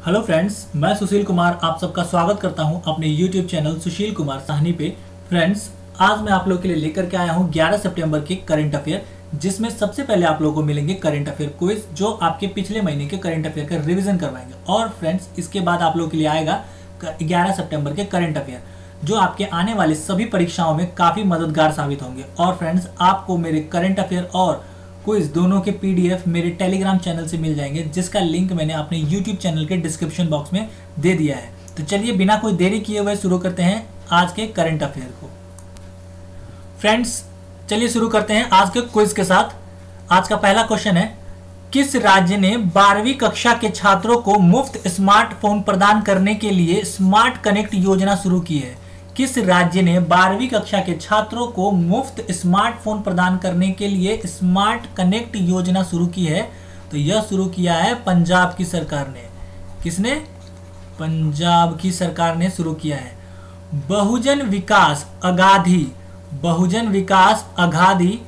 Hello friends, मैं सुशील कुमार आप सबका स्वागत करता हूं अपने YouTube चैनल सुशील कुमार साहनी पे। फ्रेंड्स, आज मैं आप लोगों के लिए लेकर के आया हूं 11 सितंबर के करंट अफेयर, जिसमें सबसे पहले आप लोगों को मिलेंगे करंट अफेयर क्विज, जो आपके पिछले महीने के करंट अफेयर का रिवीजन करवाएंगे। और फ्रेंड्स, इसके बाद आप लोगों के लिए आएगा 11 सितंबर के करंट अफेयर, जो आपके आने वाली सभी परीक्षाओं में काफ़ी मददगार साबित होंगे। और फ्रेंड्स, आपको मेरे करंट अफेयर और क्विज दोनों के पीडीएफ मेरे टेलीग्राम चैनल से मिल जाएंगे, जिसका लिंक मैंने अपने यूट्यूब चैनल के डिस्क्रिप्शन बॉक्स में दे दिया है। तो चलिए बिना कोई देरी किए हुए शुरू करते हैं आज के करंट अफेयर को। फ्रेंड्स, चलिए शुरू करते हैं आज के क्विज के साथ। आज का पहला क्वेश्चन है, किस राज्य ने 12वीं कक्षा के छात्रों को मुफ्त स्मार्टफोन प्रदान करने के लिए स्मार्ट कनेक्ट योजना शुरू की है? किस राज्य ने 12वीं कक्षा के छात्रों को मुफ्त स्मार्टफोन प्रदान करने के लिए स्मार्ट कनेक्ट योजना शुरू की है? तो यह शुरू किया है पंजाब की सरकार ने। किसने? पंजाब की सरकार ने शुरू किया है। बहुजन विकास अघाड़ी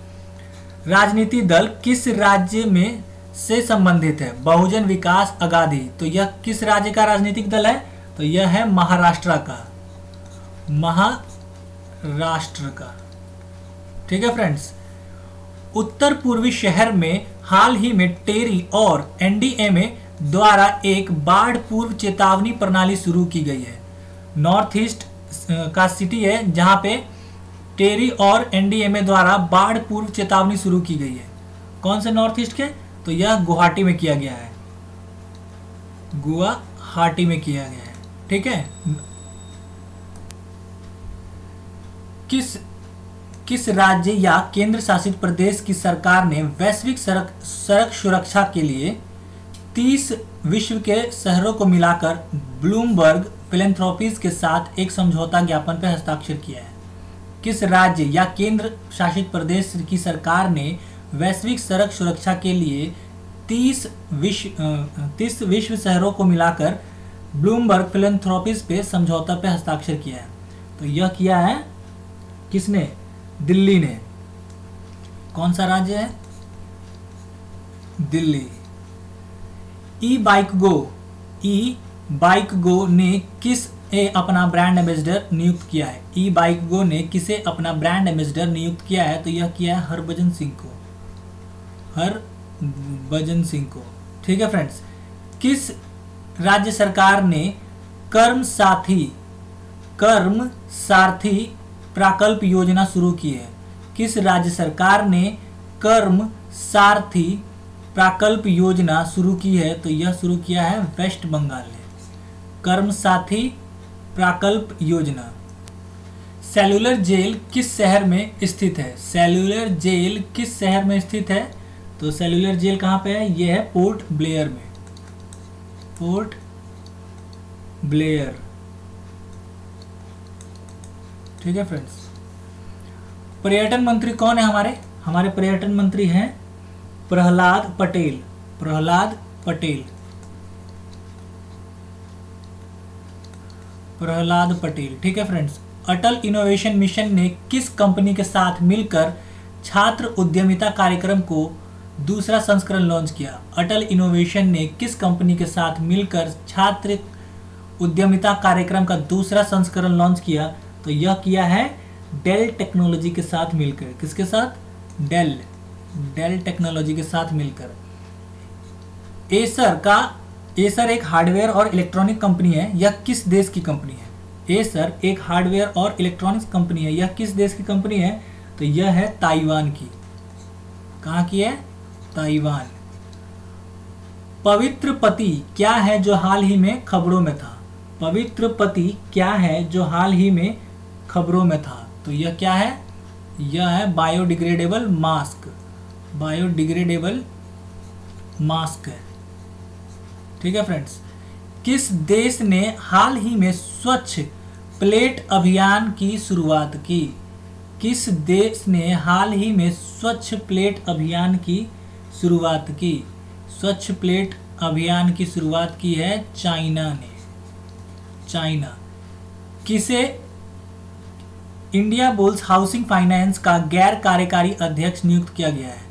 राजनीति दल किस राज्य में से संबंधित है? बहुजन विकास अघाड़ी, तो यह किस राज्य का राजनीतिक दल है? तो यह है महाराष्ट्र का। ठीक है फ्रेंड्स। उत्तर पूर्वी शहर में हाल ही में टेरी और एनडीएमए द्वारा एक बाढ़ पूर्व चेतावनी प्रणाली शुरू की गई है। नॉर्थ ईस्ट का सिटी है जहां पे टेरी और एनडीएमए द्वारा बाढ़ पूर्व चेतावनी शुरू की गई है। कौन से नॉर्थ ईस्ट के? तो यह गुवाहाटी में किया गया है। गुवाहाटी में किया गया है। ठीक है। किस राज्य या केंद्र शासित प्रदेश की सरकार ने वैश्विक सड़क सुरक्षा के लिए 30 विश्व के शहरों को मिलाकर ब्लूमबर्ग फिलैंथ्रोपीज के साथ एक समझौता ज्ञापन पर हस्ताक्षर किया है? किस राज्य या केंद्र शासित प्रदेश की सरकार ने वैश्विक सड़क सुरक्षा के लिए 30 विश्व शहरों को मिलाकर ब्लूमबर्ग फिलैंथ्रोपीज पे समझौता पे हस्ताक्षर किया है? तो यह किया है किसने? दिल्ली ने। कौन सा राज्य है? दिल्ली। ई बाइक गो ने किस अपना ब्रांड एम्बेसडर नियुक्त किया है? ई बाइक गो ने किसे अपना ब्रांड एम्बेसडर नियुक्त किया है? तो यह किया है हरभजन सिंह को। ठीक है फ्रेंड्स। किस राज्य सरकार ने कर्म सारथी प्रकल्प योजना शुरू की है? किस राज्य सरकार ने कर्म सारथी प्रकल्प योजना शुरू की है? तो यह शुरू किया है वेस्ट बंगाल ने। कर्म साथी प्रकल्प योजना। सेलुलर जेल किस शहर में स्थित है? सेलुलर जेल किस शहर में स्थित है? तो सेलुलर जेल कहाँ पे है? यह है पोर्ट ब्लेयर में। Port Blair. ठीक है फ्रेंड्स। पर्यटन मंत्री कौन है हमारे पर्यटन मंत्री हैं प्रहलाद पटेल। ठीक है फ्रेंड्स। अटल इनोवेशन मिशन ने किस कंपनी के साथ मिलकर छात्र उद्यमिता कार्यक्रम को दूसरा संस्करण लॉन्च किया? अटल इनोवेशन ने किस कंपनी के साथ मिलकर छात्र उद्यमिता कार्यक्रम का दूसरा संस्करण लॉन्च किया? तो यह किया है डेल टेक्नोलॉजी के साथ मिलकर। किसके साथ? डेल टेक्नोलॉजी के साथ मिलकर। एसर एक हार्डवेयर और इलेक्ट्रॉनिक कंपनी है। यह किस देश की कंपनी है? एसर एक हार्डवेयर और इलेक्ट्रॉनिक्स कंपनी है। यह किस देश की कंपनी है? तो यह है ताइवान की। कहाँ की है? ताइवान। पवित्र पति क्या है जो हाल ही में खबरों में था? पवित्र पति क्या है जो हाल ही में खबरों में था? तो यह क्या है? यह है बायोडिग्रेडेबल मास्क है। ठीक है फ्रेंड्स। किस देश ने हाल ही में स्वच्छ प्लेट अभियान की शुरुआत की? किस देश ने हाल ही में स्वच्छ प्लेट अभियान की शुरुआत की? स्वच्छ प्लेट अभियान की शुरुआत की है चाइना ने। किसे इंडिया बुल्स हाउसिंग फाइनेंस का गैर कार्यकारी अध्यक्ष नियुक्त किया गया है?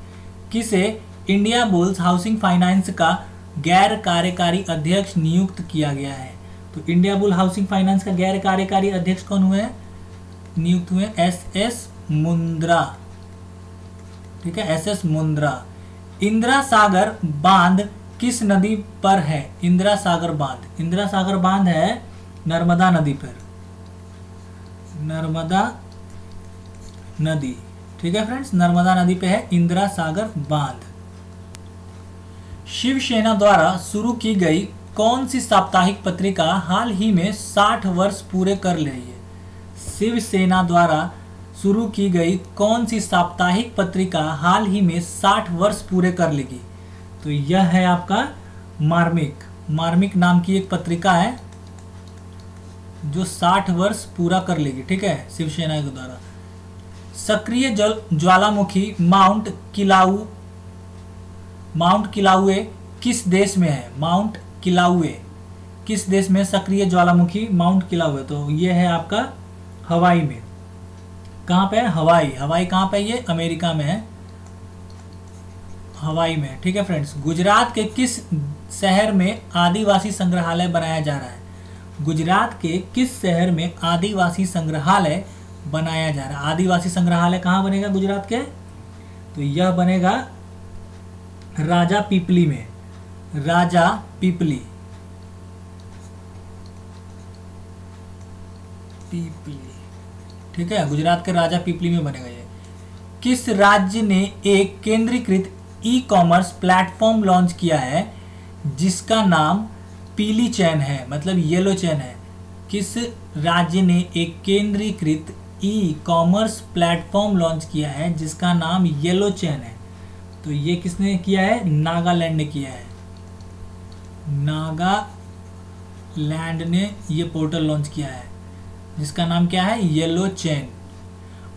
किसे इंडिया बुल्स हाउसिंग फाइनेंस का गैर कार्यकारी अध्यक्ष नियुक्त किया गया है? तो इंडिया बुल हाउसिंग फाइनेंस का गैर कार्यकारी अध्यक्ष कौन हुए हैं? नियुक्त हुए एस मुंद्रा। ठीक है, एस मुंद्रा। इंदिरा सागर बांध किस नदी पर है? इंदिरा सागर बांध, इंदिरा सागर बांध है नर्मदा नदी पर, नर्मदा नदी। ठीक है फ्रेंड्स, नर्मदा नदी पे है इंदिरा सागर बांध। शिवसेना द्वारा शुरू की गई कौन सी साप्ताहिक पत्रिका हाल ही में 60 वर्ष पूरे कर रही है? शिवसेना द्वारा शुरू की गई कौन सी साप्ताहिक पत्रिका हाल ही में 60 वर्ष पूरे कर लेगी? तो यह है आपका मार्मिक। मार्मिक नाम की एक पत्रिका है जो 60 वर्ष पूरा कर लेगी। ठीक है, शिवसेना के द्वारा। सक्रिय ज्वालामुखी माउंट किलाउए किस देश में है? माउंट किलाउए किस देश में? सक्रिय ज्वालामुखी माउंट किलाउए, तो ये है आपका हवाई में। कहाँ पे है? हवाई। हवाई कहाँ पे? ये अमेरिका में है, हवाई में। ठीक है फ्रेंड्स, गुजरात के किस शहर में आदिवासी संग्रहालय बनाया जा रहा है? गुजरात के किस शहर में आदिवासी संग्रहालय बनाया जा रहा है? आदिवासी संग्रहालय कहाँ बनेगा गुजरात के? तो यह बनेगा राजा पीपली में, राजा पीपली। ठीक है, गुजरात के राजा पीपली में बनेगा ये। किस राज्य ने एक केंद्रीकृत ई कॉमर्स प्लेटफॉर्म लॉन्च किया है जिसका नाम पीली चैन है, मतलब येलो चैन है? किस राज्य ने एक केंद्रीकृत ई कॉमर्स प्लेटफॉर्म लॉन्च किया है जिसका नाम येलो चैन है? तो ये किसने किया है? नागालैंड ने किया है। नागालैंड ने ये पोर्टल लॉन्च किया है जिसका नाम क्या है? येलो चैन।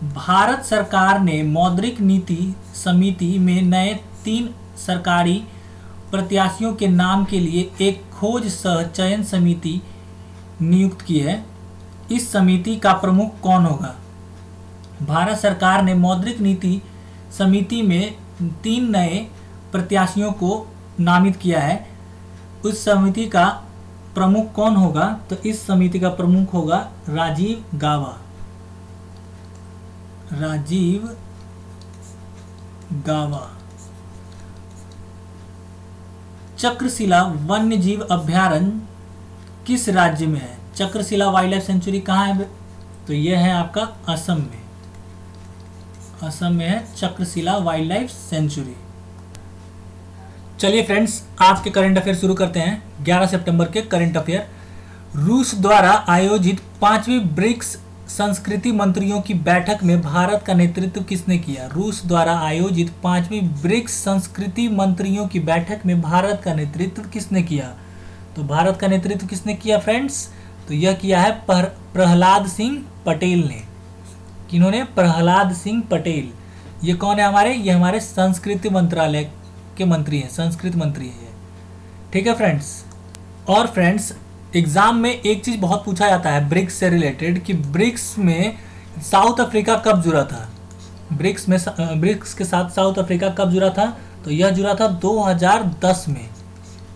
भारत सरकार ने मौद्रिक नीति समिति में नए 3 सरकारी प्रत्याशियों के नाम के लिए एक खोज सह चयन समिति नियुक्त की है। इस समिति का प्रमुख कौन होगा? भारत सरकार ने मौद्रिक नीति समिति में 3 नए प्रत्याशियों को नामित किया है। उस समिति का प्रमुख कौन होगा? तो इस समिति का प्रमुख होगा राजीव गाबा। राजीव गाबा। चक्रशिला वन्य जीव अभ्यारण्य किस राज्य में है? चक्रशिला वाइल्ड लाइफ सेंचुरी कहाँ है? तो यह है आपका असम में। असम में है चक्रशिला वाइल्ड लाइफ सेंचुरी। चलिए फ्रेंड्स, आज के करंट अफेयर शुरू करते हैं। 11 सितंबर के करंट अफेयर। रूस द्वारा आयोजित 5वीं ब्रिक्स संस्कृति मंत्रियों की बैठक में भारत का नेतृत्व किसने किया? रूस द्वारा आयोजित 5वीं ब्रिक्स संस्कृति मंत्रियों की बैठक में भारत का नेतृत्व किसने किया? तो भारत का नेतृत्व किसने किया फ्रेंड्स? तो यह किया है प्रहलाद सिंह पटेल ने। किन्होंने? प्रहलाद सिंह पटेल। ये कौन है हमारे? ये हमारे संस्कृति मंत्रालय के मंत्री हैं, संस्कृत मंत्री है। ठीक है फ्रेंड्स। और फ्रेंड्स, एग्जाम में एक चीज बहुत पूछा जाता है ब्रिक्स से रिलेटेड कि ब्रिक्स में साउथ अफ्रीका कब जुड़ा था? ब्रिक्स के साथ साउथ अफ्रीका कब जुड़ा था? तो यह जुड़ा था 2010 में।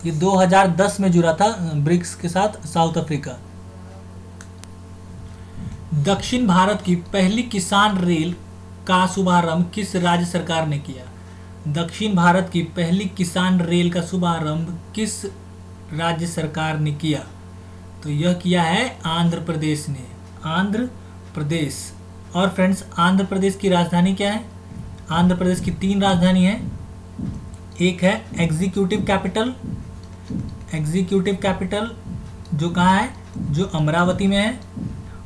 ये 2010 में जुड़ा था ब्रिक्स के साथ साउथ अफ्रीका। दक्षिण भारत की पहली किसान रेल का शुभारंभ किस राज्य सरकार ने किया? दक्षिण भारत की पहली किसान रेल का शुभारंभ किस राज्य सरकार ने किया? तो यह किया है आंध्र प्रदेश ने। आंध्र प्रदेश। और फ्रेंड्स, आंध्र प्रदेश की राजधानी क्या है? आंध्र प्रदेश की 3 राजधानी है। एक है एग्जीक्यूटिव कैपिटल जो कहाँ है? जो अमरावती में है।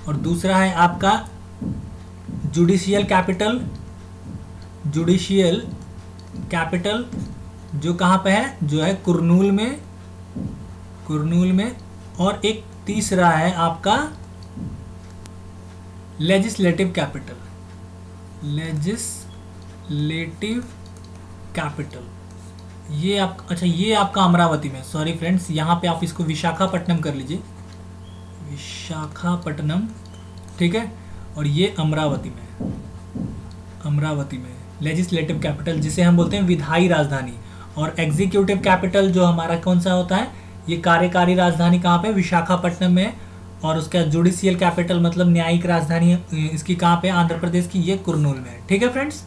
और दूसरा है आपका जुडिशियल कैपिटल जो कहाँ पे है? जो है कुर्नूल में। और एक तीसरा है आपका लेजिस्लेटिव कैपिटल। ये आपका अमरावती में। सॉरी फ्रेंड्स, यहाँ पे आप इसको विशाखापट्टनम कर लीजिए, विशाखापट्टनम। ठीक है। और ये अमरावती में लेजिस्लेटिव कैपिटल, जिसे हम बोलते हैं विधायी राजधानी। और एग्जीक्यूटिव कैपिटल जो हमारा कौन सा होता है, ये कार्यकारी राजधानी कहाँ पे, विशाखापट्टनम में है। और उसका जुडिशियल कैपिटल मतलब न्यायिक राजधानी इसकी कहाँ पे, आंध्र प्रदेश की, ये कुर्नूल में है। ठीक है फ्रेंड्स।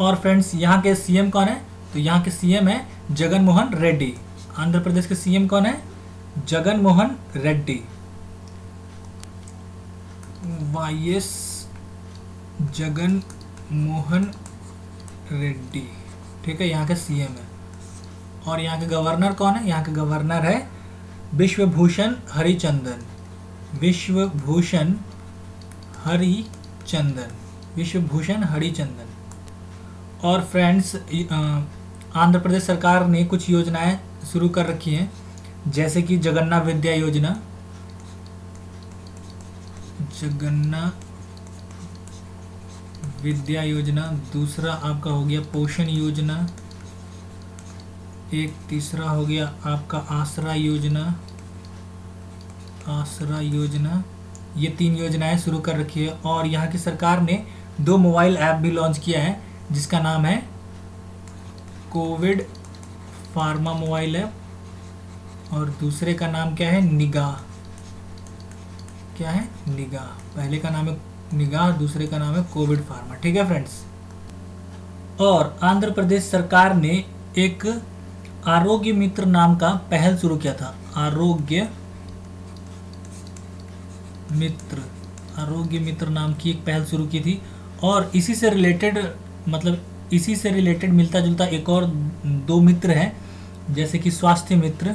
और फ्रेंड्स यहाँ के सीएम कौन है, तो यहाँ के सीएम है जगन मोहन रेड्डी। आंध्र प्रदेश के सीएम कौन है, जगन मोहन रेड्डी, वाईएस जगन मोहन रेड्डी। ठीक है, यहाँ के सीएम है। और यहाँ के गवर्नर कौन है, यहाँ के गवर्नर है विश्वभूषण हरिचंदन, विश्वभूषण हरिचंदन, विश्वभूषण हरिचंदन। और फ्रेंड्स आंध्र प्रदेश सरकार ने कुछ योजनाएं शुरू कर रखी हैं, जैसे कि जगन्नाथ विद्या योजना, जगन्नाथ विद्या योजना। दूसरा आपका हो गया पोषण योजना, एक तीसरा हो गया आपका आसरा योजना, आसरा योजना। ये 3 योजनाएं शुरू कर रखी है। और यहाँ की सरकार ने 2 मोबाइल ऐप भी लॉन्च किया है, जिसका नाम है कोविड फार्मा मोबाइल ऐप, और दूसरे का नाम क्या है, निगाह। क्या है, निगाह। पहले का नाम है निगाह, दूसरे का नाम है कोविड फार्मा। ठीक है फ्रेंड्स। और आंध्र प्रदेश सरकार ने एक आरोग्य मित्र नाम का पहल शुरू किया था, आरोग्य मित्र, आरोग्य मित्र नाम की एक पहल शुरू की थी। और इसी से रिलेटेड मतलब इसी से रिलेटेड मिलता जुलता एक और 2 मित्र हैं, जैसे कि स्वास्थ्य मित्र,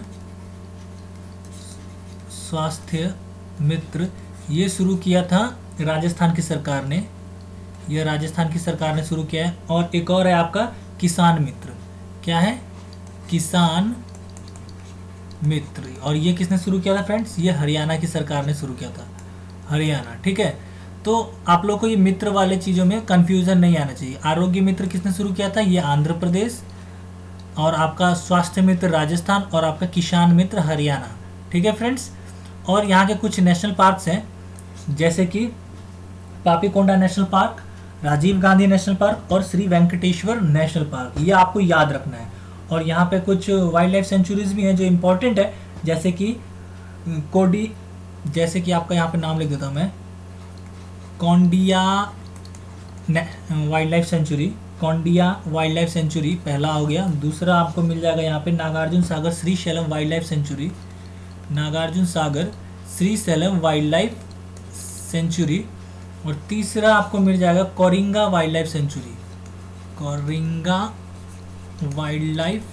स्वास्थ्य मित्र ये शुरू किया था राजस्थान की सरकार ने, यह राजस्थान की सरकार ने शुरू किया है। और एक और है आपका किसान मित्र। क्या है, किसान मित्र। और ये किसने शुरू किया था फ्रेंड्स, ये हरियाणा की सरकार ने शुरू किया था, हरियाणा। ठीक है, तो आप लोग को ये मित्र वाले चीज़ों में कंफ्यूजन नहीं आना चाहिए। आरोग्य मित्र किसने शुरू किया था, ये आंध्र प्रदेश, और आपका स्वास्थ्य मित्र राजस्थान, और आपका किसान मित्र हरियाणा। ठीक है फ्रेंड्स। और यहाँ के कुछ नेशनल पार्क्स हैं, जैसे कि Papikonda national park, Rajiv Gandhi national park और श्री वेंकटेश्वर नेशनल पार्क, ये आपको याद रखना है। और यहाँ पे कुछ वाइल्ड लाइफ सेंचुरीज भी हैं जो इम्पोर्टेंट है, जैसे कि कोडी, जैसे कि आपका यहाँ पे नाम लिख देता हूँ मैं, Koundinya wildlife sanctuary, Koundinya wildlife sanctuary पहला हो गया। दूसरा आपको मिल जाएगा यहाँ पे Nagarjuna Sagar Srisailam wildlife sanctuary, Nagarjuna Sagar Srisailam wildlife sanctuary. और तीसरा आपको मिल जाएगा Coringa wildlife sanctuary, Coringa wildlife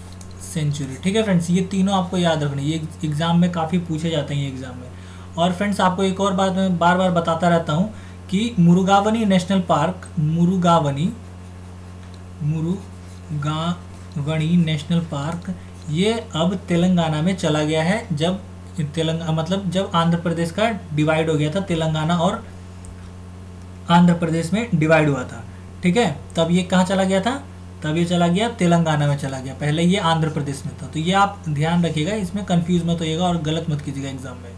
sanctuary. ठीक है फ्रेंड्स, ये तीनों आपको याद रखनी है, ये एग्ज़ाम में काफ़ी पूछे जाते हैं ये एग्ज़ाम में। और फ्रेंड्स आपको एक और बात मैं बार बार बताता रहता हूँ कि Mrugavani national park, Mrugavani national park, ये अब तेलंगाना में चला गया है। जब जब आंध्र प्रदेश का डिवाइड हो गया था, तेलंगाना और आंध्र प्रदेश में डिवाइड हुआ था। ठीक है, तब ये कहाँ चला गया था, तब ये चला गया तेलंगाना में चला गया, पहले ये आंध्र प्रदेश में था। तो ये आप ध्यान रखिएगा, इसमें कंफ्यूज मत होइएगा और गलत मत कीजिएगा एग्जाम में।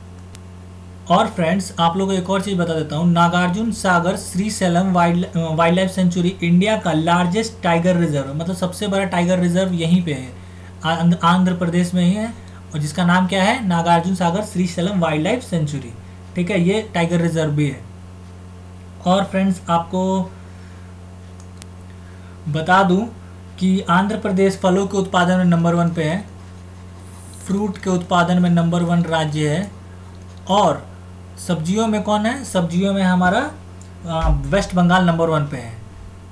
और फ्रेंड्स आप लोगों को एक और चीज़ बता देता हूँ, Nagarjuna Sagar Srisailam wildlife sanctuary India का लार्जेस्ट टाइगर रिजर्व, मतलब सबसे बड़ा टाइगर रिजर्व यहीं पे है, आंध्र प्रदेश में ही है, और जिसका नाम क्या है, Nagarjuna Sagar Srisailam wildlife sanctuary. ठीक है, ये टाइगर रिजर्व भी है। और फ्रेंड्स आपको बता दूं कि आंध्र प्रदेश फलों के उत्पादन में नंबर 1 पे है, फ्रूट के उत्पादन में नंबर 1 राज्य है। और सब्जियों में कौन है, सब्जियों में हमारा वेस्ट बंगाल नंबर 1 पे है,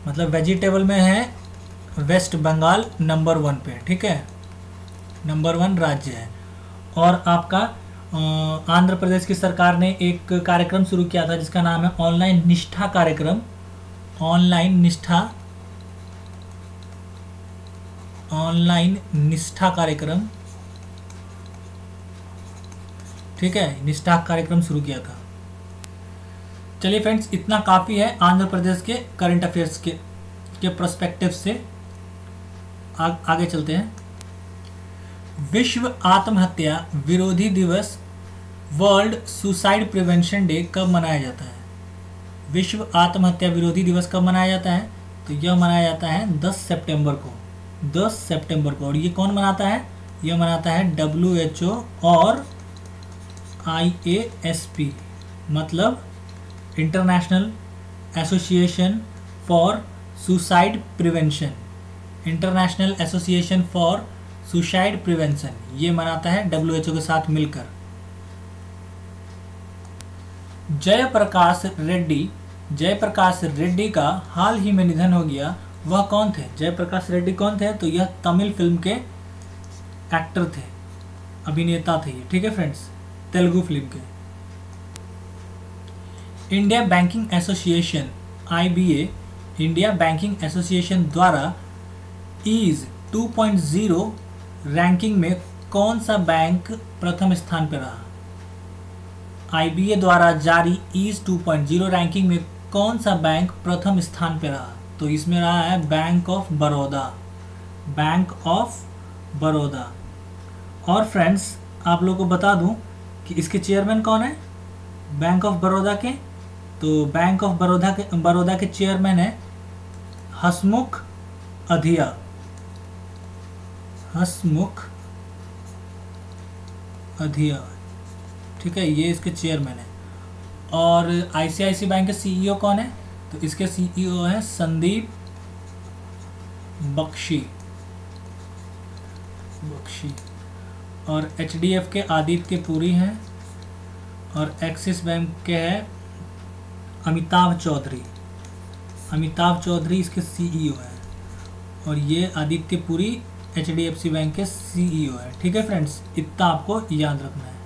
मतलब वेजिटेबल में है वेस्ट बंगाल नंबर 1 पे। ठीक है, नंबर 1 राज्य है। और आपका आंध्र प्रदेश की सरकार ने एक कार्यक्रम शुरू किया था जिसका नाम है ऑनलाइन निष्ठा कार्यक्रम, ऑनलाइन निष्ठा कार्यक्रम। ठीक है, निष्ठा कार्यक्रम शुरू किया था। चलिए फ्रेंड्स, इतना काफ़ी है आंध्र प्रदेश के करंट अफेयर्स के पर्सपेक्टिव से। आगे चलते हैं। विश्व आत्महत्या विरोधी दिवस, वर्ल्ड सुसाइड प्रिवेंशन डे कब मनाया जाता है? विश्व आत्महत्या विरोधी दिवस कब मनाया जाता है? तो यह मनाया जाता है 10 सितंबर को। 10 सितंबर को। और ये कौन मनाता है? ये मनाता है WHO और IASP, मतलब international association for suicide prevention. International association for suicide prevention ये मनाता है WHO के साथ मिलकर। जयप्रकाश रेड्डी का हाल ही में निधन हो गया। वह कौन थे? जयप्रकाश रेड्डी कौन थे? तो यह तमिल फिल्म के एक्टर थे, अभिनेता थे ये, ठीक है फ्रेंड्स, तेलुगु फिल्म के। India banking association IBA, India banking association द्वारा ईज 2.0 रैंकिंग में कौन सा बैंक प्रथम स्थान पर रहा? IBA द्वारा जारी ईज 2.0 रैंकिंग में कौन सा बैंक प्रथम स्थान पर रहा? तो इसमें रहा है bank of Baroda, bank of Baroda. और फ्रेंड्स आप लोगों को बता दूं कि इसके चेयरमैन कौन है बैंक ऑफ बड़ौदा के? तो बैंक ऑफ बड़ौदा के चेयरमैन है हसमुख अधिया, हसमुख अधिया, ठीक है, ये इसके चेयरमैन है। और ICICI बैंक के CEO कौन है? तो इसके CEO है संदीप बख्शी। और HDF के आदित्य पुरी हैं। और एक्सिस बैंक के है अमिताभ चौधरी इसके CEO है। और ये आदित्य पुरी HDFC बैंक के CEO है, ठीक है फ्रेंड्स, इतना आपको याद रखना है।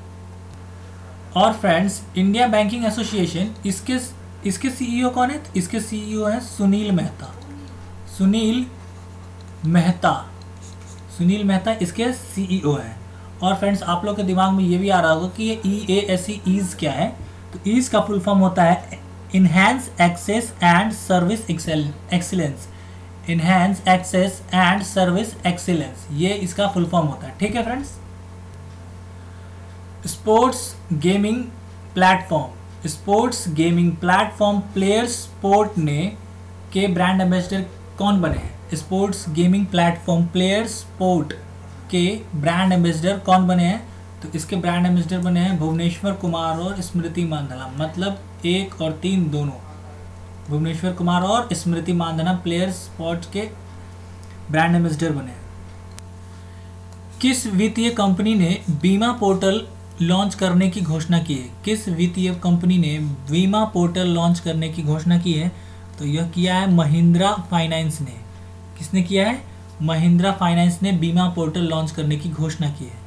और फ्रेंड्स इंडिया बैंकिंग एसोसिएशन इसके CEO कौन है? इसके CEO है सुनील मेहता इसके CEO है। और फ्रेंड्स आप लोग के दिमाग में ये भी आ रहा होगा कि ये EASE ईज क्या है? तो ईज का फुल फॉर्म होता है enhance access and service excellence. Enhance access and service excellence ये इसका फुल फॉर्म होता है, ठीक है friends. Sports gaming platform players sport ने के ब्रांड एम्बेसडर कौन बने हैं? Sports gaming platform players sport के ब्रांड एम्बेसडर कौन बने हैं? तो इसके ब्रांड एम्बेसडर बने हैं भुवनेश्वर कुमार और स्मृति मांधाना, मतलब 1 और 3 दोनों। भुवनेश्वर कुमार और स्मृति मांधाना प्लेयर्स स्पोर्ट के ब्रांड एम्बेसडर बने हैं। किस वित्तीय कंपनी ने बीमा पोर्टल लॉन्च करने की घोषणा की है? किस वित्तीय कंपनी ने बीमा पोर्टल लॉन्च करने की घोषणा की है? तो यह किया है महिंद्रा फाइनेंस ने। किसने किया है? महिंद्रा फाइनेंस ने बीमा पोर्टल लॉन्च करने की घोषणा की है।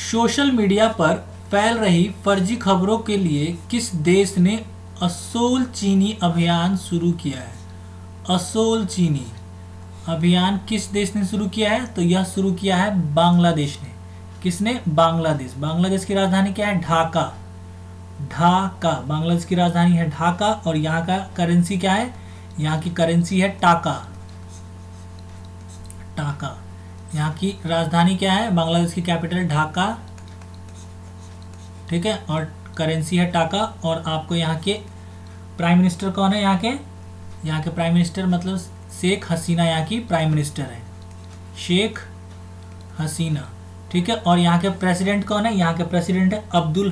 सोशल मीडिया पर फैल रही फर्जी खबरों के लिए किस देश ने असोल चीनी अभियान शुरू किया है? असोल चीनी अभियान किस देश ने शुरू किया है? तो यह शुरू किया है बांग्लादेश ने। किसने? बांग्लादेश। बांग्लादेश की राजधानी क्या है? ढाका। बांग्लादेश की राजधानी है ढाका। और यहाँ का करेंसी क्या है? यहाँ की करेंसी है टाका। यहाँ की राजधानी क्या है? बांग्लादेश की कैपिटल ढाका, ठीक है, और करेंसी है टाका। और आपको यहाँ के प्राइम मिनिस्टर कौन है? यहाँ के प्राइम मिनिस्टर मतलब शेख हसीना यहाँ की प्राइम मिनिस्टर है, शेख हसीना, ठीक है। और यहाँ के प्रेसिडेंट कौन है? यहाँ के प्रेसिडेंट है अब्दुल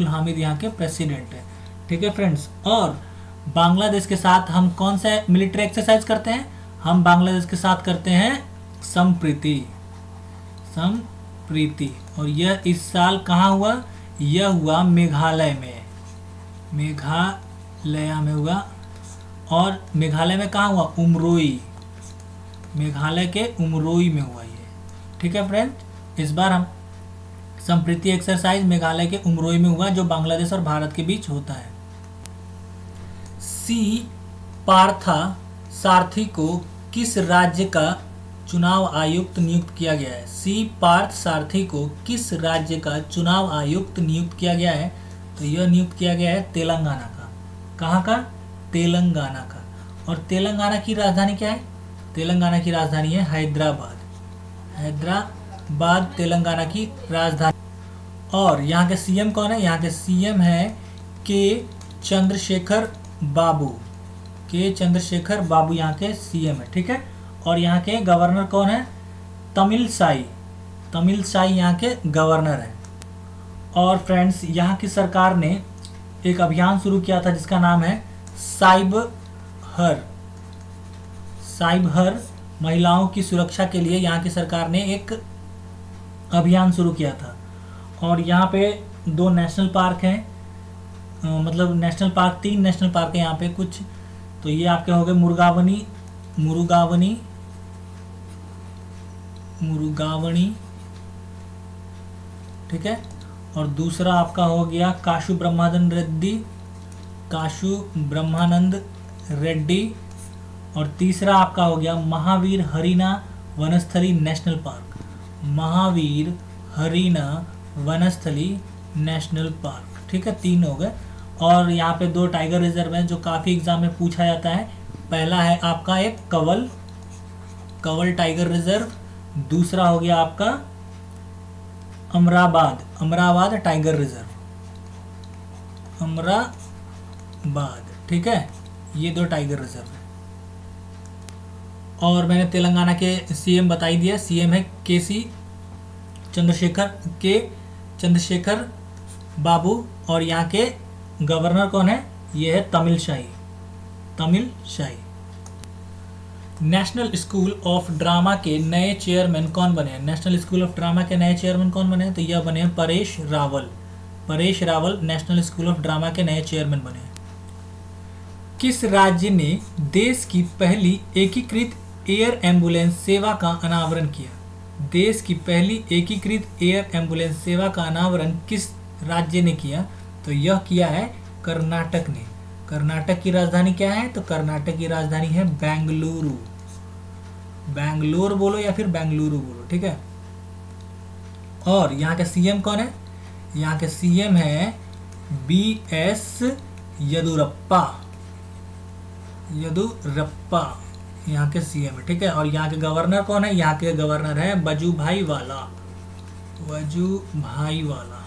हामिद यहाँ के प्रेसिडेंट है, ठीक है फ्रेंड्स। और बांग्लादेश के साथ हम कौन सा मिलिट्री एक्सरसाइज करते हैं? हम बांग्लादेश के साथ करते हैं संप्रीति। और यह इस साल कहाँ हुआ? यह हुआ मेघालय में हुआ। और मेघालय में कहाँ हुआ? उमरोई, मेघालय के उमरोई में हुआ ये, ठीक है फ्रेंड्स। इस बार हम संप्रीति एक्सरसाइज मेघालय के उमरोई में हुआ, जो बांग्लादेश और भारत के बीच होता है। सी पार्था सारथी को किस राज्य का चुनाव आयुक्त नियुक्त किया गया है? सी पार्थ सारथी को किस राज्य का चुनाव आयुक्त नियुक्त किया गया है? तो यह नियुक्त किया गया है तेलंगाना का। कहाँ का? तेलंगाना का। और तेलंगाना की राजधानी क्या है? तेलंगाना की राजधानी है हैदराबाद तेलंगाना की राजधानी। और यहाँ के CM कौन है? यहाँ के CM है के चंद्रशेखर बाबू, के चंद्रशेखर बाबू यहाँ के सीएम है, ठीक है। और यहाँ के गवर्नर कौन है? तमिलसाई, तमिलसाई यहाँ के गवर्नर है। और फ्रेंड्स यहाँ की सरकार ने एक अभियान शुरू किया था जिसका नाम है साइबर हर, साइबर हर। महिलाओं की सुरक्षा के लिए यहाँ की सरकार ने एक अभियान शुरू किया था। और यहाँ पे 2 नेशनल पार्क हैं, मतलब नेशनल पार्क 3 नेशनल पार्क है यहाँ पे कुछ। तो ये आपके हो गए मुरुगावनी, मुरुगावनी, मुरुगावनी, ठीक है। और दूसरा आपका हो गया काशू ब्रह्मानंद रेड्डी, काशू ब्रह्मानंद रेड्डी। और तीसरा आपका हो गया Mahavir Harina Vanasthali national park, Mahavir Harina Vanasthali national park, ठीक है। 3 हो गए। और यहाँ पे 2 टाइगर रिजर्व हैं जो काफ़ी एग्जाम में पूछा जाता है। पहला है आपका एक कंवल, कंवल टाइगर रिजर्व। दूसरा हो गया आपका अमराबाद, अमराबाद टाइगर रिजर्व, अमराबाद, ठीक है। ये 2 टाइगर रिजर्व है। और मैंने तेलंगाना के सीएम बता ही दिया, सीएम है केसी चंद्रशेखर, के चंद्रशेखर बाबू। और यहाँ के गवर्नर कौन है? ये है Tamilisai, Tamilisai. National school of drama के नए चेयरमैन कौन बने हैं? नेशनल स्कूल ऑफ ड्रामा के नए चेयरमैन कौन बने हैं? तो यह बने हैं Paresh Rawal, Paresh Rawal national school of drama के नए चेयरमैन बने हैं। किस राज्य ने देश की पहली एकीकृत एयर एम्बुलेंस सेवा का अनावरण किया? देश की पहली एकीकृत एयर एम्बुलेंस सेवा का अनावरण किस राज्य ने किया? तो यह किया है कर्नाटक ने। कर्नाटक की राजधानी क्या है? तो कर्नाटक की राजधानी है बेंगलुरु, बैंगलोर बोलो या फिर बेंगलुरु बोलो, ठीक है। और यहाँ के सीएम कौन है? यहाँ के सीएम है BS येदियुरप्पा, येदियुरप्पा यहाँ के सीएम है, ठीक है। और यहाँ के गवर्नर कौन है? यहाँ के गवर्नर है वजुभाई वाला, वजुभाई वाला,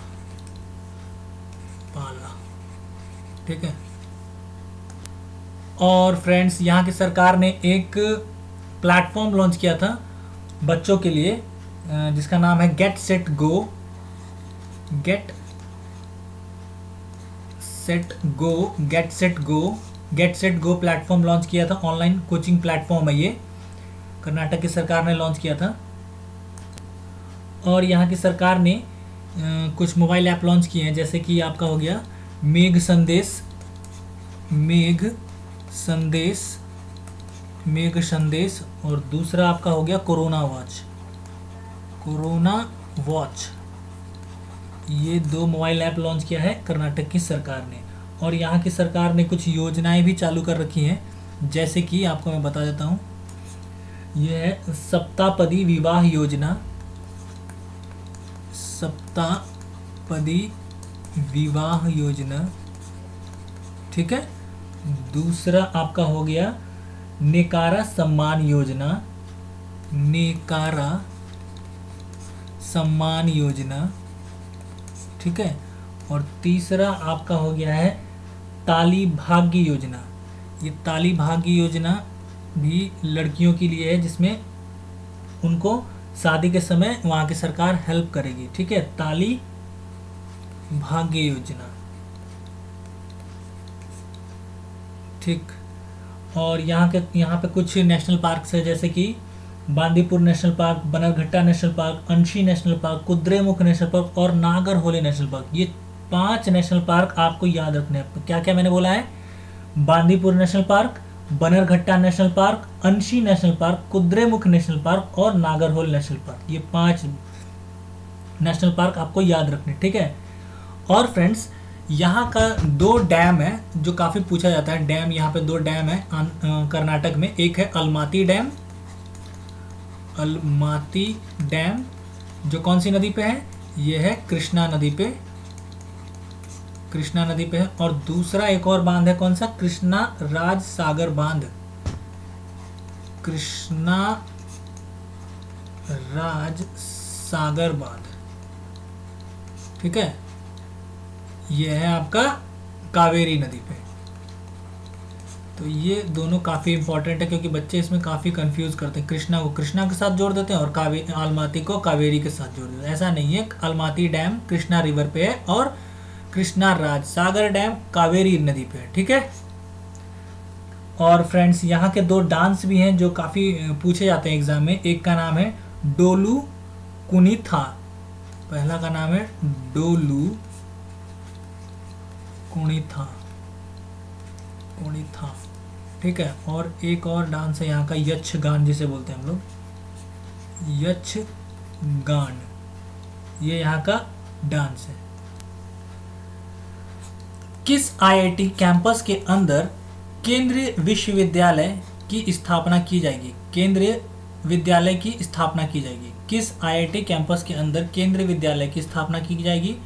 पाला, ठीक है। और फ्रेंड्स यहाँ की सरकार ने एक प्लेटफॉर्म लॉन्च किया था बच्चों के लिए जिसका नाम है get set go, get set go, get set go, get set go platform launch किया था। ऑनलाइन कोचिंग प्लेटफॉर्म है ये, कर्नाटक की सरकार ने लॉन्च किया था। और यहाँ की सरकार ने कुछ मोबाइल ऐप लॉन्च किए हैं, जैसे कि आपका हो गया मेघ संदेश, मेघ संदेश, मेघ संदेश। और दूसरा आपका हो गया कोरोना वॉच, कोरोना वॉच। ये 2 मोबाइल ऐप लॉन्च किया है कर्नाटक की सरकार ने। और यहाँ की सरकार ने कुछ योजनाएं भी चालू कर रखी हैं, जैसे कि आपको मैं बता देता हूँ। यह है सप्तापदी विवाह योजना, सप्तापदी विवाह योजना, ठीक है। दूसरा आपका हो गया नेकारा सम्मान योजना, नेकारा सम्मान योजना, ठीक है। और तीसरा आपका हो गया है ताली भाग्य योजना। ये ताली भाग्य योजना भी लड़कियों के लिए है, जिसमें उनको शादी के समय वहाँ की सरकार हेल्प करेगी, ठीक है। ताली भाग्य योजना, ठीक। और यहाँ पे कुछ नेशनल पार्क्स है, जैसे कि Bandipur national park, Bannerghatta national park, Anshi national park, Kudremukh national park और नागरहोले नेशनल पार्क। ये 5 नेशनल पार्क आपको याद रखने हैं। क्या क्या मैंने बोला है? Bandipur national park, Bannerghatta national park, Anshi national park, Kudremukh national park और नागरहोल नेशनल पार्क। ये 5 नेशनल पार्क आपको याद रखने, ठीक है। और फ्रेंड्स यहाँ का 2 डैम है जो काफ़ी पूछा जाता है। डैम यहाँ पे 2 डैम है कर्नाटक में। एक है अलमाती डैम, अलमाती डैम जो कौन सी नदी पे है? ये है कृष्णा नदी पे, कृष्णा नदी पे है। और दूसरा एक और बांध है, कौन सा? कृष्णा राज सागर बांध, कृष्णा राज सागर बांध, ठीक है। यह है आपका कावेरी नदी पे। तो ये दोनों काफ़ी इंपॉर्टेंट है क्योंकि बच्चे इसमें काफ़ी कंफ्यूज करते हैं, कृष्णा को कृष्णा के साथ जोड़ देते हैं और अलमाती को कावेरी के साथ जोड़ देते हैं। ऐसा नहीं है, अलमाती डैम कृष्णा रिवर पे है और कृष्णा राज सागर डैम कावेरी नदी पे है। ठीक है। और फ्रेंड्स यहाँ के दो डांस भी हैं जो काफ़ी पूछे जाते हैं एग्जाम में। एक का नाम है डोलू कुनीथा, पहला का नाम है डोलू कुनीथा, ठीक है। और एक और डांस है यहाँ का यक्षगान जिसे बोलते हैं हम लोग, यक्षगान, ये यहाँ का डांस है। किस आईआईटी कैंपस के अंदर केंद्रीय विश्वविद्यालय की स्थापना की जाएगी? केंद्रीय विद्यालय की स्थापना की जाएगी। किस आईआईटी कैंपस के अंदर केंद्रीय विद्यालय की स्थापना की जाएगी?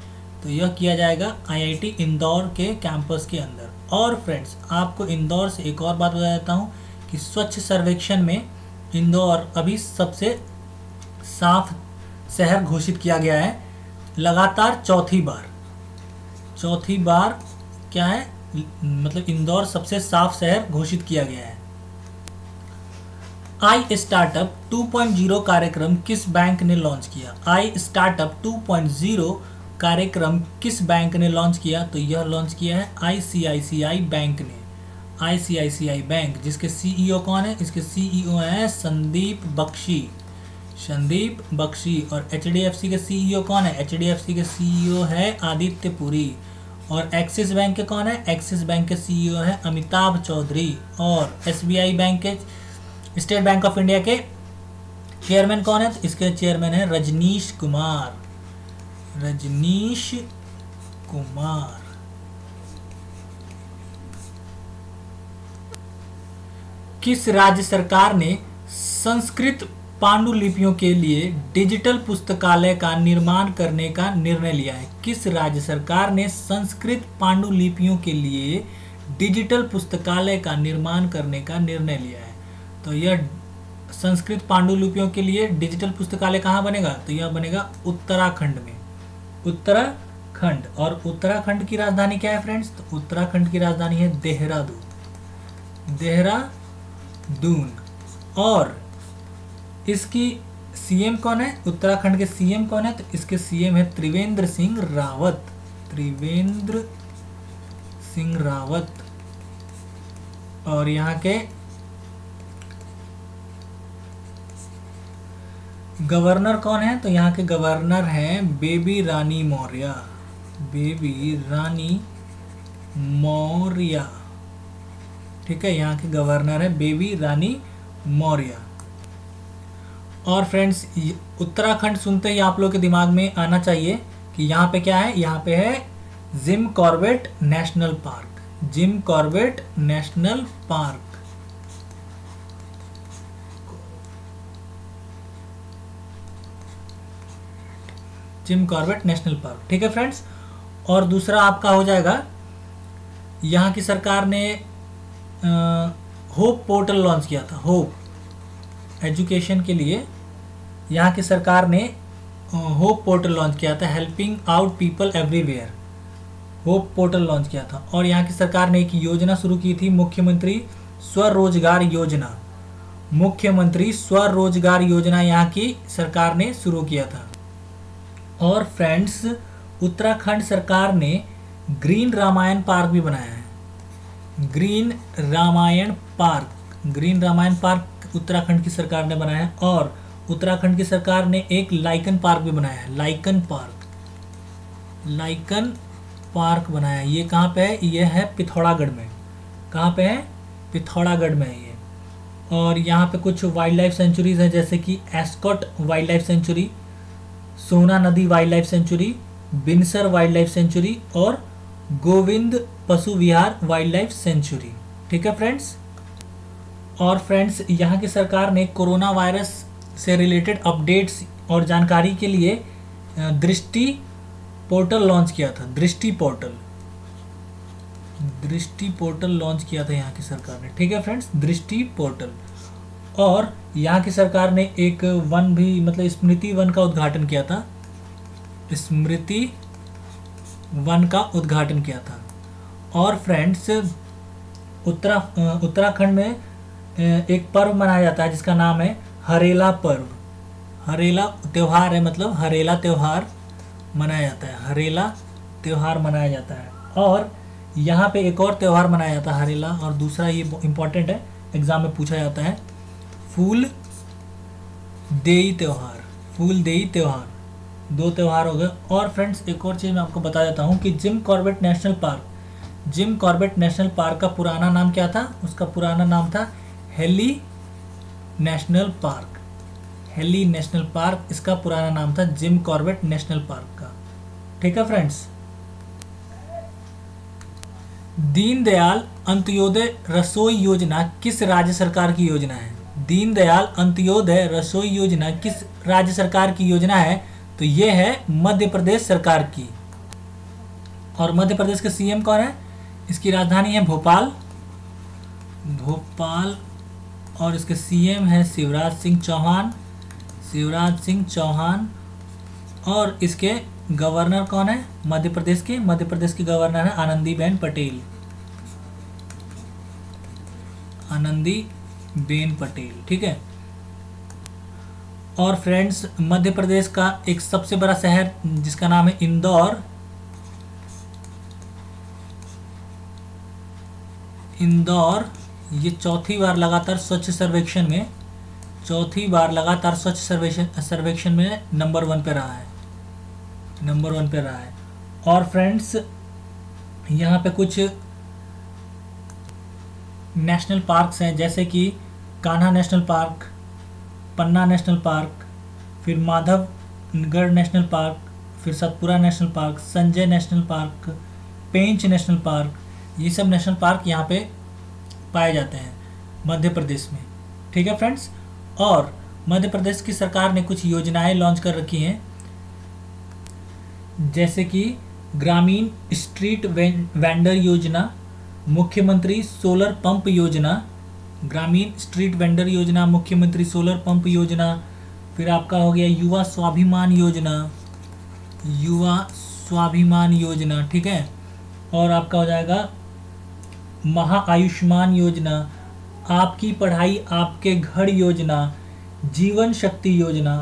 तो यह किया जाएगा आईआईटी इंदौर के कैंपस के अंदर। और फ्रेंड्स आपको इंदौर से एक और बात बता देता हूँ कि स्वच्छ सर्वेक्षण में इंदौर अभी सबसे साफ शहर घोषित किया गया है, लगातार चौथी बार क्या है, मतलब इंदौर सबसे साफ शहर घोषित किया गया है। आई स्टार्टअप 2.0 कार्यक्रम किस बैंक ने लॉन्च किया? आई स्टार्टअप 2.0 कार्यक्रम किस बैंक ने लॉन्च किया? तो यह लॉन्च किया है आईसीआईसीआई बैंक ने। आईसीआईसीआई बैंक, जिसके सीईओ कौन है? इसके सीईओ हैं संदीप बख्शी। और एचडीएफसी के सीईओ कौन है? एचडीएफसी के सीईओ है आदित्य पुरी। और एक्सिस बैंक के कौन है? एक्सिस बैंक के सीईओ है अमिताभ चौधरी। और एसबीआई बैंक के, स्टेट बैंक ऑफ इंडिया के चेयरमैन कौन है? तो इसके चेयरमैन है रजनीश कुमार। किस राज्य सरकार ने संस्कृत पांडुलिपियों के लिए डिजिटल पुस्तकालय का निर्माण करने का निर्णय लिया है? किस राज्य सरकार ने संस्कृत पांडुलिपियों के लिए डिजिटल पुस्तकालय का निर्माण करने का निर्णय लिया है? तो यह संस्कृत पांडुलिपियों के लिए डिजिटल पुस्तकालय कहाँ बनेगा? तो यह बनेगा उत्तराखंड में, उत्तराखंड। और उत्तराखंड की राजधानी क्या है फ्रेंड्स? तो उत्तराखंड की राजधानी है देहरादून। और इसकी सीएम कौन है? उत्तराखंड के सीएम कौन है? तो इसके सीएम है त्रिवेंद्र सिंह रावत। और यहाँ के गवर्नर कौन है? तो यहाँ के गवर्नर हैं बेबी रानी मौर्य। ठीक है, यहाँ के गवर्नर है बेबी रानी मौर्य। और फ्रेंड्स उत्तराखंड सुनते ही आप लोग के दिमाग में आना चाहिए कि यहाँ पे क्या है? यहाँ पे है Jim Corbett national park. Jim Corbett national park, ठीक है फ्रेंड्स। और दूसरा आपका हो जाएगा, यहाँ की सरकार ने होप पोर्टल लॉन्च किया था। होप एजुकेशन के लिए यहाँ की सरकार ने होप पोर्टल लॉन्च किया था, helping out people everywhere. Hope portal launch किया था। और यहाँ की सरकार ने एक योजना शुरू की थी, मुख्यमंत्री स्वरोजगार योजना यहाँ की सरकार ने शुरू किया था। और फ्रेंड्स उत्तराखंड सरकार ने ग्रीन रामायण पार्क भी बनाया है। ग्रीन रामायण पार्क उत्तराखंड की सरकार ने बनाया है। और उत्तराखंड की सरकार ने एक लाइकन पार्क भी बनाया है, लाइकन पार्क बनाया है। ये कहाँ पे है? ये है पिथौरागढ़ में। कहाँ पे है? पिथौरागढ़ में है ये। और यहाँ पे कुछ वाइल्ड लाइफ सेंचुरीज हैं, जैसे कि एस्कॉट वाइल्ड लाइफ सेंचुरी, सोना नदी वाइल्ड लाइफ सेंचुरी, बिनसर वाइल्ड लाइफ सेंचुरी और गोविंद पशु विहार वाइल्ड लाइफ सेंचुरी। ठीक है फ्रेंड्स। और फ्रेंड्स यहाँ की सरकार ने कोरोना वायरस से रिलेटेड अपडेट्स और जानकारी के लिए दृष्टि पोर्टल लॉन्च किया था। दृष्टि पोर्टल लॉन्च किया था यहाँ की सरकार ने। ठीक है फ्रेंड्स, दृष्टि पोर्टल। और यहाँ की सरकार ने एक वन भी, मतलब स्मृति वन का उद्घाटन किया था। और फ्रेंड्स उत्तराखंड में एक पर्व मनाया जाता है जिसका नाम है हरेला पर्व। हरेला त्यौहार है, मतलब हरेला त्यौहार मनाया जाता है। हरेला त्यौहार मनाया जाता है। और यहाँ पे एक और त्यौहार मनाया जाता है हरेला, और दूसरा ये इम्पोर्टेंट है, एग्जाम में पूछा जाता है, फूल देई त्यौहार। फूल देई त्यौहार, 2 त्यौहार हो गए। और फ्रेंड्स एक और चीज़ मैं आपको बता देता हूँ कि Jim Corbett national park, Jim Corbett national park का पुराना नाम क्या था? उसका पुराना नाम था heli national park. Heli national park इसका पुराना नाम था, जिम कॉर्बेट नेशनल पार्क का। ठीक है फ्रेंड्स। दीनदयाल अंत्योदय रसोई योजना किस राज्य सरकार की योजना है? दीनदयाल अंत्योदय रसोई योजना किस राज्य सरकार की योजना है? तो ये है मध्य प्रदेश सरकार की। और मध्य प्रदेश के सीएम कौन है? इसकी राजधानी है भोपाल, भोपाल। और इसके सीएम है शिवराज सिंह चौहान, शिवराज सिंह चौहान। और इसके गवर्नर कौन है मध्य प्रदेश के? मध्य प्रदेश की गवर्नर है आनंदीबेन पटेल, आनंदीबेन पटेल। ठीक है। और फ्रेंड्स मध्य प्रदेश का एक सबसे बड़ा शहर जिसका नाम है इंदौर, इंदौर ये चौथी बार लगातार स्वच्छ सर्वेक्षण में, चौथी बार लगातार स्वच्छ सर्वेक्षण में नंबर 1 पे रहा है, नंबर 1 पे रहा है। और फ्रेंड्स यहाँ पे कुछ नेशनल पार्क्स हैं, जैसे कि Kanha national park, Panna national park, फिर माधवगढ़ नेशनल पार्क, फिर Satpura national park, Sanjay national park, Pench national park. ये सब नेशनल पार्क यहाँ पे पाए जाते हैं मध्य प्रदेश में। ठीक है फ्रेंड्स। और मध्य प्रदेश की सरकार ने कुछ योजनाएं लॉन्च कर रखी हैं, जैसे कि ग्रामीण स्ट्रीट वेंडर योजना, मुख्यमंत्री सोलर पंप योजना, ग्रामीण स्ट्रीट वेंडर योजना, मुख्यमंत्री सोलर पंप योजना। फिर आपका हो गया युवा स्वाभिमान योजना, युवा स्वाभिमान योजना। ठीक है। और आपका हो जाएगा महाआयुष्मान योजना, आपकी पढ़ाई आपके घर योजना, जीवन शक्ति योजना।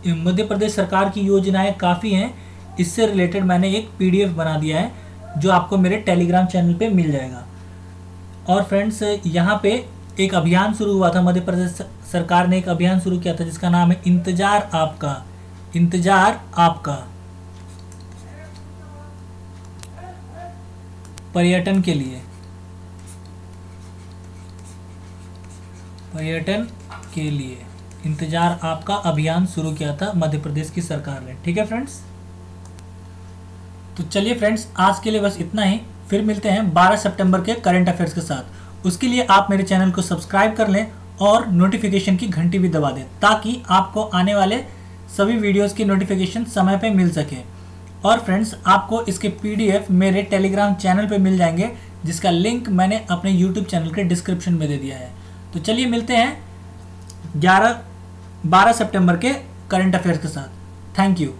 मध्य प्रदेश सरकार की योजनाएं काफ़ी हैं। इससे रिलेटेड मैंने एक पीडीएफ बना दिया है जो आपको मेरे टेलीग्राम चैनल पे मिल जाएगा। और फ्रेंड्स यहाँ पे एक अभियान शुरू हुआ था, मध्य प्रदेश सरकार ने एक अभियान शुरू किया था जिसका नाम है इंतजार आपका, इंतजार आपका, पर्यटन के लिए, पर्यटन के लिए इंतजार आपका अभियान शुरू किया था मध्य प्रदेश की सरकार ने। ठीक है फ्रेंड्स। तो चलिए फ्रेंड्स आज के लिए बस इतना ही, फिर मिलते हैं 12 सितंबर के करंट अफेयर्स के साथ। उसके लिए आप मेरे चैनल को सब्सक्राइब कर लें और नोटिफिकेशन की घंटी भी दबा दें ताकि आपको आने वाले सभी वीडियोस की नोटिफिकेशन समय पे मिल सके। और फ्रेंड्स आपको इसके पीडीएफ मेरे टेलीग्राम चैनल पे मिल जाएंगे जिसका लिंक मैंने अपने यूट्यूब चैनल के डिस्क्रिप्शन में दे दिया है। तो चलिए मिलते हैं 12 सितंबर के करंट अफेयर्स के साथ। Thank you.